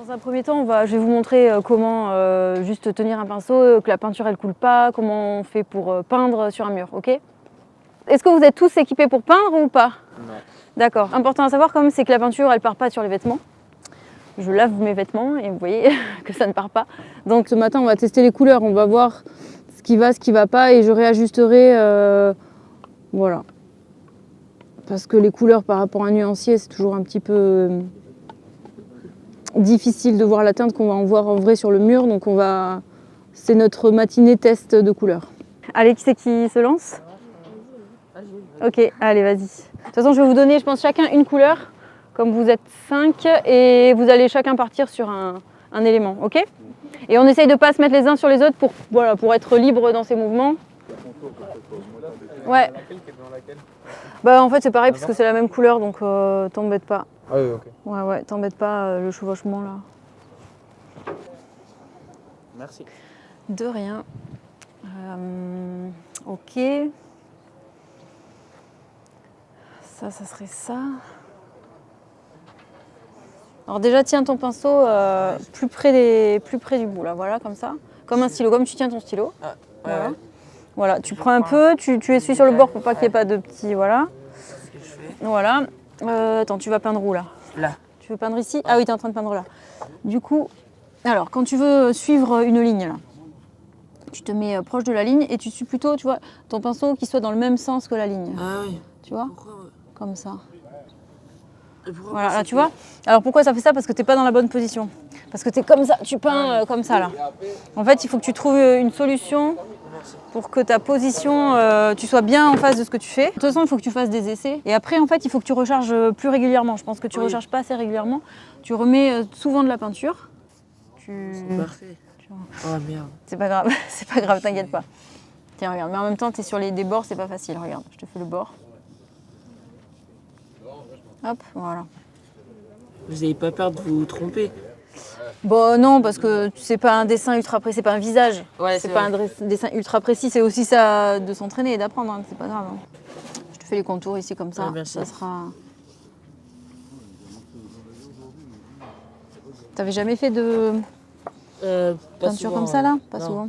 Dans un premier temps, je vais vous montrer comment juste tenir un pinceau, que la peinture elle coule pas, comment on fait pour peindre sur un mur, ok? Est-ce que vous êtes tous équipés pour peindre ou pas? Non. D'accord. Important à savoir quand même, c'est que la peinture elle part pas sur les vêtements. Je lave mes vêtements et vous voyez que ça ne part pas. Donc ce matin, on va tester les couleurs, on va voir ce qui va pas et je réajusterai, voilà. Parce que les couleurs par rapport à un nuancier, c'est toujours un petit peu difficile de voir la teinte qu'on va en voir en vrai sur le mur. Donc c'est notre matinée test de couleurs. Allez, qui c'est qui se lance? Ok, allez, vas-y. De toute façon, je vais vous donner, je pense, chacun une couleur. Comme vous êtes 5, et vous allez chacun partir sur un élément, ok? Et on essaye de ne pas se mettre les uns sur les autres pour être libre dans ses mouvements. Ouais. Bah en fait c'est pareil parce que c'est la même couleur donc t'embête pas. Ah oui, ok. Ouais, t'embête pas le chevauchement là. Merci. De rien. Ok. Ça serait ça. Alors déjà tiens ton pinceau plus près du bout là, voilà comme ça. Comme un stylo, comme tu tiens ton stylo. Ah, ouais, voilà. ouais. Voilà, tu prends un peu, tu essuies sur le bord pour pas qu'il n'y ait pas de petits, voilà. C'est ce que je fais. Voilà. Attends, tu vas peindre où là? Là. Tu veux peindre ici? Ah oui, tu es en train de peindre là. Du coup, alors quand tu veux suivre une ligne là, tu te mets proche de la ligne et tu suis plutôt, tu vois, ton pinceau qui soit dans le même sens que la ligne. Ah oui. Tu vois? Pourquoi? Comme ça. Et pourquoi Voilà, ça là tu fait- vois? Alors pourquoi ça fait ça? Parce que t'es pas dans la bonne position. Parce que t'es comme ça, tu peins comme ça là. En fait, il faut que tu trouves une solution pour que ta position, tu sois bien en face de ce que tu fais. De toute façon, il faut que tu fasses des essais. Et après, en fait, il faut que tu recharges plus régulièrement. Je pense que tu recharges pas assez régulièrement. Tu remets souvent de la peinture. C'est parfait. Oh merde. C'est pas grave, c'est pas grave, t'inquiète pas. Tiens, regarde. Mais en même temps, t'es sur des bords, c'est pas facile. Regarde, je te fais le bord. Hop, voilà. Vous avez pas peur de vous tromper? Bon, non, parce que c'est pas un dessin ultra précis, c'est pas un visage. Ouais, c'est pas un dessin ultra précis, c'est aussi ça de s'entraîner et d'apprendre, hein, c'est pas grave. Hein. Je te fais les contours ici comme ça, Ouais, merci. ça sera... T'avais jamais fait de Pas peinture souvent, comme ça là? Pas non. souvent.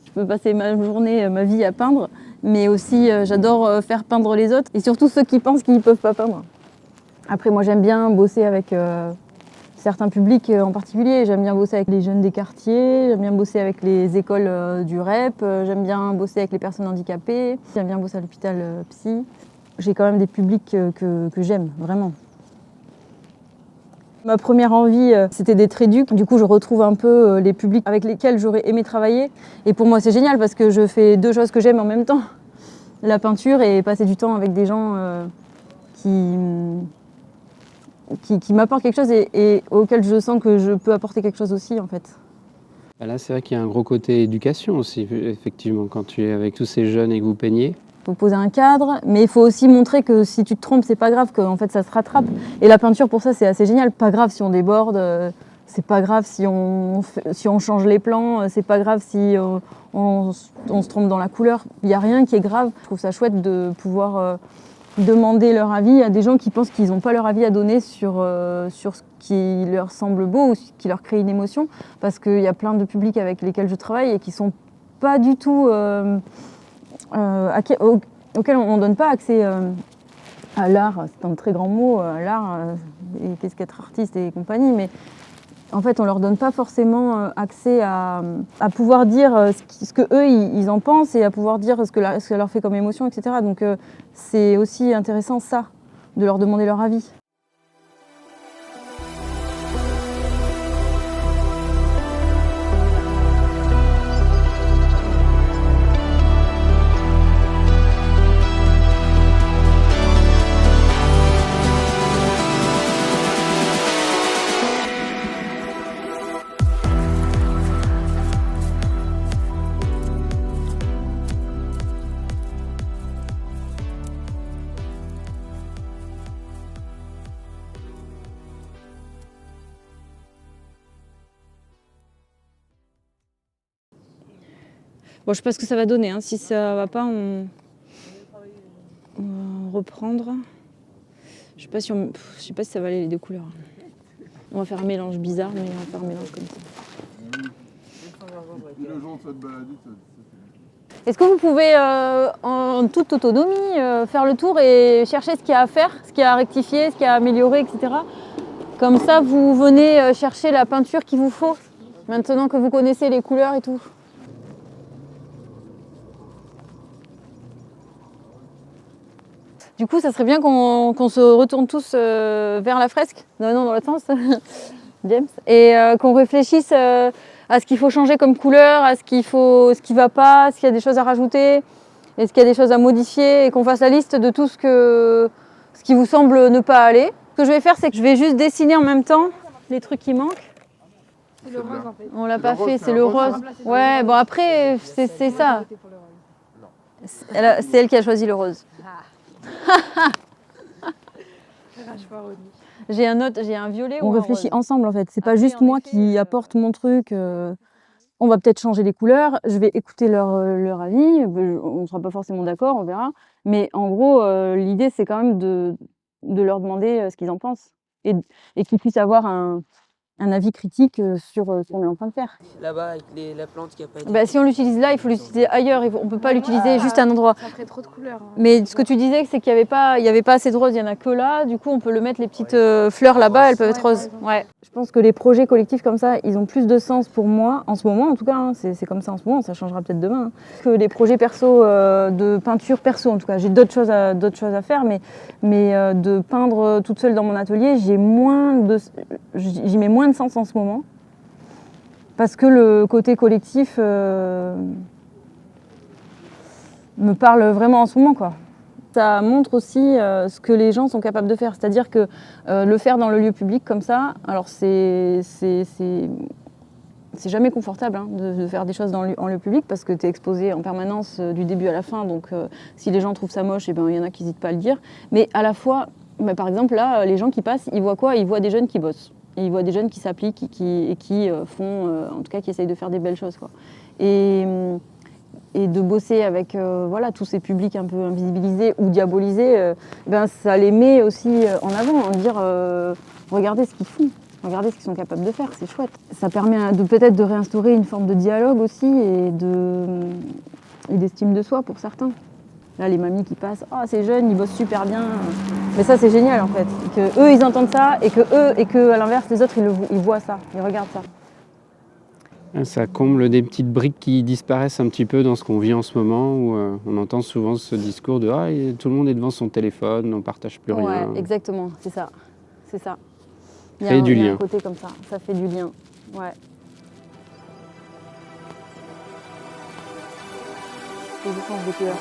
Je peux passer ma journée, ma vie à peindre, mais aussi j'adore faire peindre les autres et surtout ceux qui pensent qu'ils ne peuvent pas peindre. Après, moi j'aime bien bosser avec certains publics en particulier. J'aime bien bosser avec les jeunes des quartiers, j'aime bien bosser avec les écoles du REP, j'aime bien bosser avec les personnes handicapées, j'aime bien bosser à l'hôpital psy. J'ai quand même des publics que j'aime, vraiment. Ma première envie, c'était d'être éduc. Du coup, je retrouve un peu les publics avec lesquels j'aurais aimé travailler. Et pour moi, c'est génial parce que je fais deux choses que j'aime en même temps. La peinture et passer du temps avec des gens qui m'apportent quelque chose et auxquels je sens que je peux apporter quelque chose aussi, en fait. Là, c'est vrai qu'il y a un gros côté éducation aussi, effectivement, quand tu es avec tous ces jeunes et que vous peignez. Il faut poser un cadre, mais il faut aussi montrer que si tu te trompes, c'est pas grave, qu'en fait ça se rattrape. Et la peinture, pour ça, c'est assez génial. Pas grave si on déborde, c'est pas grave si on change les plans, c'est pas grave si on se trompe dans la couleur. Il n'y a rien qui est grave. Je trouve ça chouette de pouvoir demander leur avis à des gens qui pensent qu'ils n'ont pas leur avis à donner sur ce qui leur semble beau ou ce qui leur crée une émotion. Parce qu'il y a plein de publics avec lesquels je travaille et qui sont pas du tout... auquel on ne donne pas accès à l'art, c'est un très grand mot, à l'art, et qu'est-ce qu'être artiste et compagnie, mais en fait on ne leur donne pas forcément accès à pouvoir dire ce que eux ils en pensent et à pouvoir dire ce que ça leur fait comme émotion, etc. Donc c'est aussi intéressant ça, de leur demander leur avis. Bon, je sais pas ce que ça va donner, hein. Si ça va pas, on va reprendre. Je sais pas si je sais pas si ça va aller les deux couleurs. On va faire un mélange bizarre, mais on va faire un mélange comme ça. Est-ce que vous pouvez, en toute autonomie, faire le tour et chercher ce qu'il y a à faire, ce qu'il y a à rectifier, ce qu'il y a à améliorer, etc. Comme ça, vous venez chercher la peinture qu'il vous faut, maintenant que vous connaissez les couleurs et tout. Du coup, ça serait bien qu'on se retourne tous vers la fresque, non, dans l'autre sens, James, et qu'on réfléchisse à ce qu'il faut changer comme couleur, à ce qui va pas, s'il y a des choses à rajouter, est-ce qu'il y a des choses à modifier, et qu'on fasse la liste de tout ce qui vous semble ne pas aller. Ce que je vais faire, c'est que je vais juste dessiner en même temps les trucs qui manquent. C'est le rose en fait. On l'a pas fait, c'est le rose. Ouais, bon après, c'est ça. C'est elle qui a choisi le rose. J'ai un violet. On réfléchit ensemble en fait. C'est pas juste moi qui apporte mon truc. On va peut-être changer les couleurs. Je vais écouter leur avis. On ne sera pas forcément d'accord, on verra. Mais en gros, l'idée c'est quand même de leur demander ce qu'ils en pensent et qu'ils puissent avoir un avis critique sur ce qu'on est en train de faire. Là-bas, avec la plante qui a pas été... Bah, si on l'utilise là, il faut l'utiliser ailleurs. On ne peut pas l'utiliser juste à un endroit. Ça ferait trop de couleurs. Hein. Mais ce que tu disais, c'est qu'il n'y avait pas assez de roses, il n'y en a que là. Du coup, on peut le mettre, les petites fleurs là-bas, elles peuvent être roses. Ouais. Je pense que les projets collectifs comme ça, ils ont plus de sens pour moi, en ce moment en tout cas. Hein, c'est comme ça en ce moment, ça changera peut-être demain. Hein, que les projets perso, de peinture perso en tout cas. J'ai d'autres choses à faire, mais de peindre toute seule dans mon atelier, j'y mets moins de sens en ce moment. Parce que le côté collectif me parle vraiment en ce moment, quoi. Ça montre aussi ce que les gens sont capables de faire. C'est-à-dire que le faire dans le lieu public comme ça, alors c'est jamais confortable hein, de faire des choses en lieu public parce que tu es exposé en permanence du début à la fin. Donc si les gens trouvent ça moche, eh ben, y en a qui n'hésitent pas à le dire. Mais à la fois, par exemple, là, les gens qui passent, ils voient quoi? Ils voient des jeunes qui bossent. Et ils voient des jeunes qui s'appliquent et qui font, en tout cas, qui essayent de faire des belles choses, quoi. Et de bosser avec voilà, tous ces publics un peu invisibilisés ou diabolisés, ben, ça les met aussi en avant, en dire regardez ce qu'ils font, regardez ce qu'ils sont capables de faire, c'est chouette. Ça permet peut-être de réinstaurer une forme de dialogue aussi et d'estime de soi pour certains. Là, les mamies qui passent, oh, c'est jeune, ils bossent super bien. Mais ça, c'est génial en fait. Que eux, ils entendent ça et que à l'inverse, les autres, ils voient ça, ils regardent ça. Ça comble des petites briques qui disparaissent un petit peu dans ce qu'on vit en ce moment, où on entend souvent ce discours de ah, tout le monde est devant son téléphone, on ne partage plus rien. Ouais, exactement, c'est ça. C'est ça. Il y a un côté comme ça fait du lien. Ouais. Les essences de couleurs.